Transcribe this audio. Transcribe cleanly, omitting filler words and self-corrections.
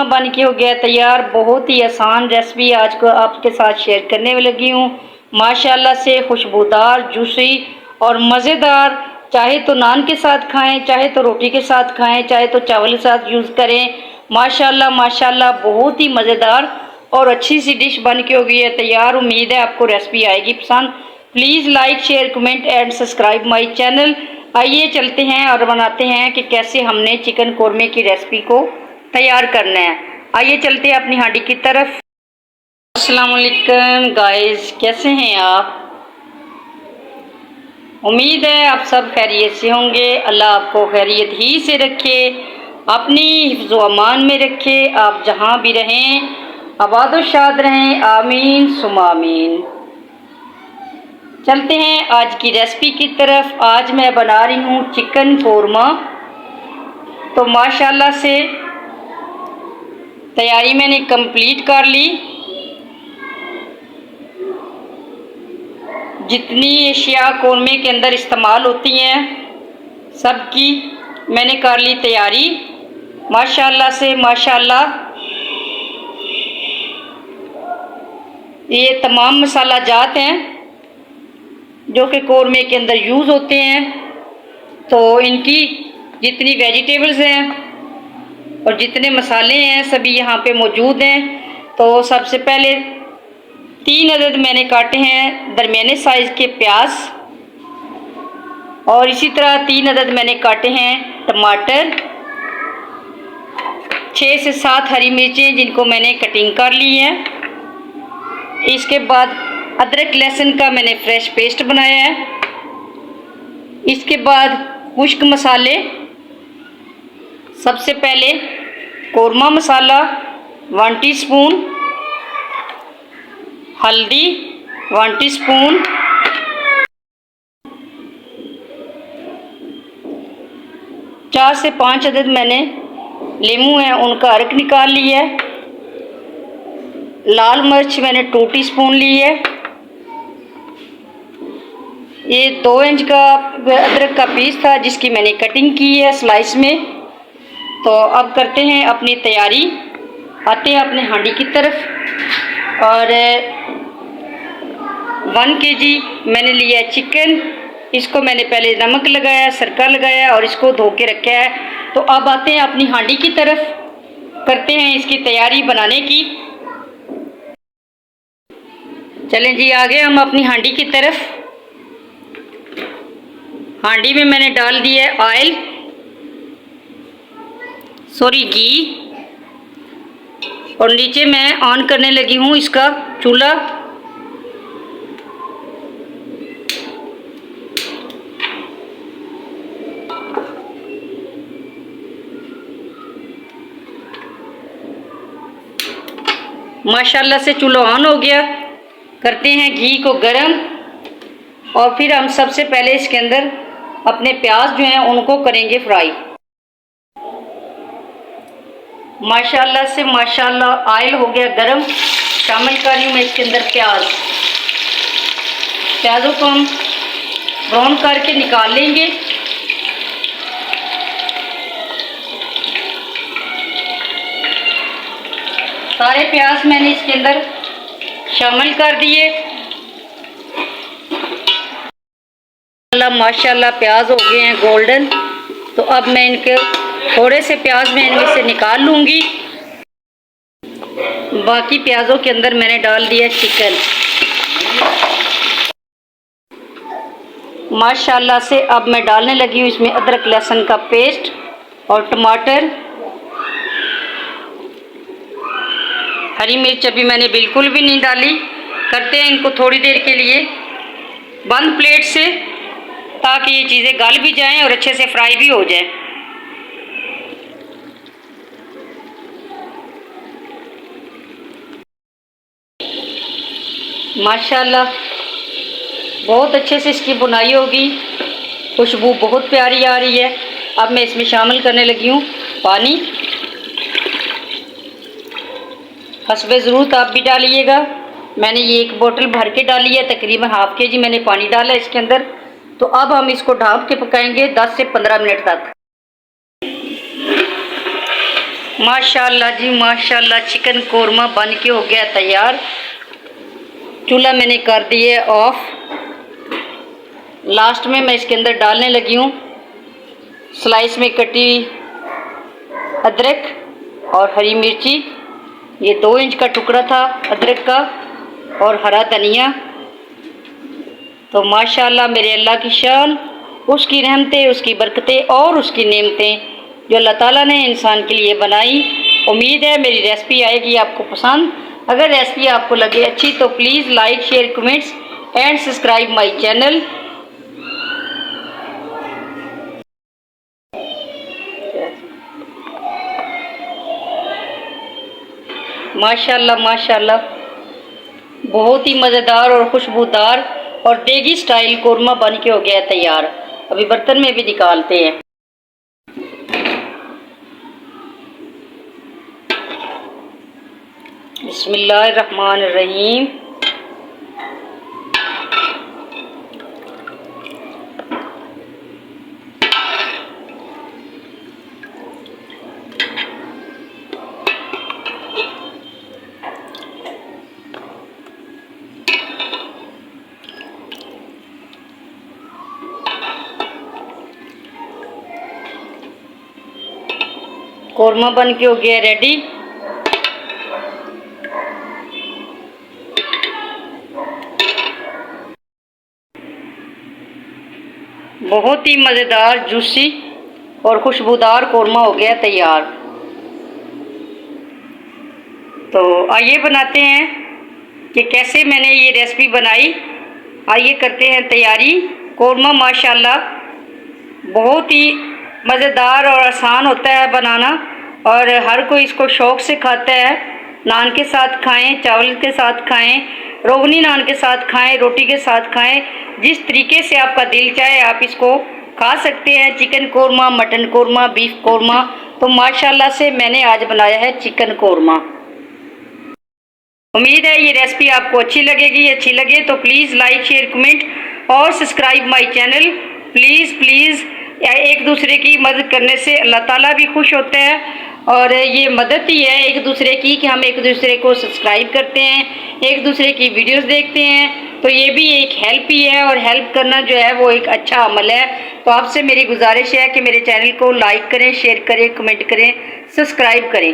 बन के हो गया तैयार। बहुत ही आसान रेसिपी आज को आपके साथ शेयर करने में लगी हूँ। माशाल्लाह से खुशबूदार, जूसी और मज़ेदार। चाहे तो नान के साथ खाएं, चाहे तो रोटी के साथ खाएं, चाहे तो चावल के साथ यूज़ करें। माशाल्लाह माशाल्लाह बहुत ही मज़ेदार और अच्छी सी डिश बन के हो गई है तैयार। उम्मीद है आपको रेसिपी आएगी पसंद। Please like, share, comment and subscribe my channel. आइए चलते हैं और बनाते हैं कि कैसे हमने चिकन कौरमे की रेसिपी को तैयार करना है। आइए चलते हैं अपनी हांडी की तरफ। अस्सलाम वालेकुम गाइस, कैसे हैं आप? उम्मीद है आप सब खैरियत से होंगे। अल्लाह आपको खैरियत ही से रखे, अपनी हिफ्ज़ व अमान में रखे। आप जहाँ भी रहें आबाद व शाद रहें, आमीन सुमा आमीन। चलते हैं आज की रेसिपी की तरफ। आज मैं बना रही हूँ चिकन कौरमा। तो माशाल्लाह से तैयारी मैंने कंप्लीट कर ली। जितनी अशिया कौरमे के अंदर इस्तेमाल होती हैं सबकी मैंने कर ली तैयारी। माशाल्लाह से माशाल्लाह ये तमाम मसाला जात हैं जो कि कौरमे के अंदर यूज़ होते हैं। तो इनकी जितनी वेजिटेबल्स हैं और जितने मसाले हैं सभी यहाँ पे मौजूद हैं। तो सबसे पहले 3 अदद मैंने काटे हैं दरमियाने साइज़ के प्याज, और इसी तरह 3 अदद मैंने काटे हैं टमाटर, 6 से 7 हरी मिर्चें जिनको मैंने कटिंग कर ली है। इसके बाद अदरक लहसुन का मैंने फ्रेश पेस्ट बनाया है। इसके बाद खुश्क मसाले, सबसे पहले कौरमा मसाला 1 टीस्पून, हल्दी 1 टीस्पून, चार से 5 अदद मैंने लेमू हैं उनका अर्क निकाल लिया है। लाल मिर्च मैंने 2 टीस्पून ली है। ये 2 इंच का अदरक का पीस था जिसकी मैंने कटिंग की है स्लाइस में। तो अब करते हैं अपनी तैयारी, आते हैं अपने हांडी की तरफ। और 1 केजी मैंने लिया है चिकन। इसको मैंने पहले नमक लगाया, सिरका लगाया और इसको धो के रखा है। तो अब आते हैं अपनी हांडी की तरफ, करते हैं इसकी तैयारी बनाने की। चलें जी, आगे हम अपनी हांडी की तरफ। हांडी में मैंने डाल दिया है ऑयल, घी, और नीचे मैं ऑन करने लगी हूँ इसका चूल्हा। माशाल्लाह से चूल्हा ऑन हो गया। करते हैं घी को गरम, और फिर हम सबसे पहले इसके अंदर अपने प्याज जो हैं उनको करेंगे फ्राई। माशाल्लाह से माशाल्लाह ऑयल हो गया गरम। शामिल कर रही हूँ मैं इसके अंदर प्याज़ों को हम ब्राउन करके निकाल लेंगे। सारे प्याज मैंने इसके अंदर शामिल कर दिए। माशाल्लाह प्याज हो गए हैं गोल्डन। तो अब मैं इनके थोड़े से प्याज मैं इनमें से निकाल लूँगी। बाकी प्याज़ों के अंदर मैंने डाल दिया चिकन। माशाल्लाह से अब मैं डालने लगी हूँ इसमें अदरक लहसुन का पेस्ट और टमाटर। हरी मिर्च अभी मैंने बिल्कुल भी नहीं डाली। करते हैं इनको थोड़ी देर के लिए बंद प्लेट से, ताकि ये चीज़ें गल भी जाएं और अच्छे से फ्राई भी हो जाए। माशाल्लाह बहुत अच्छे से इसकी बुनाई होगी, खुशबू बहुत प्यारी आ रही है। अब मैं इसमें शामिल करने लगी हूँ पानी। हस्बे ज़रूरत आप भी डालिएगा। मैंने ये 1 बोतल भर के डाली है, तकरीबन ½ केजी मैंने पानी डाला है इसके अंदर। तो अब हम इसको ढक के पकाएंगे 10 से 15 मिनट तक। माशाल्लाह जी माशाल्लाह, चिकन कोरमा बन के हो गया तैयार। चूल्हा मैंने कर दिए ऑफ। लास्ट में मैं इसके अंदर डालने लगी हूँ स्लाइस में कटी अदरक और हरी मिर्ची। ये 2 इंच का टुकड़ा था अदरक का और हरा धनिया। तो माशाल्लाह मेरे अल्लाह की शान, उसकी रहमतें, उसकी बरकतें और उसकी नेमतें जो अल्लाह ताला ने इंसान के लिए बनाई। उम्मीद है मेरी रेसिपी आएगी आपको पसंद। अगर रेसिपी आपको लगे अच्छी तो please like share comments and subscribe my channel. माशाल्लाह माशाल्लाह, बहुत ही मज़ेदार और खुशबूदार और देगी स्टाइल कोरमा बन के हो गया है तैयार। अभी बर्तन में भी निकालते हैं। बिस्मिल्लाहिर्रहमानिर्रहीम। कोरमा बन के हो गया रेडी। बहुत ही मज़ेदार जूसी और खुशबूदार कोरमा हो गया तैयार। तो आइए बनाते हैं कि कैसे मैंने ये रेसिपी बनाई। आइए करते हैं तैयारी। कोरमा माशाल्लाह बहुत ही मज़ेदार और आसान होता है बनाना और हर कोई इसको शौक़ से खाता है। नान के साथ खाएं, चावल के साथ खाएं, रोगनी नान के साथ खाएं, रोटी के साथ खाएं, जिस तरीके से आपका दिल चाहे आप इसको खा सकते हैं। Chicken korma, mutton korma, beef korma. तो माशाल्लाह से मैंने आज बनाया है चिकन कोरमा। उम्मीद है ये रेसिपी आपको अच्छी लगेगी। अच्छी लगे तो प्लीज़ लाइक शेयर कमेंट और subscribe my channel. Please please, एक दूसरे की मदद करने से अल्लाह ताला भी खुश होते हैं और ये मदद ही है एक दूसरे की कि हम एक दूसरे को सब्सक्राइब करते हैं, एक दूसरे की वीडियोस देखते हैं। तो ये भी एक हेल्प ही है और हेल्प करना जो है वो एक अच्छा अमल है। तो आपसे मेरी गुजारिश है कि मेरे चैनल को लाइक करें, शेयर करें, कमेंट करें, सब्सक्राइब करें।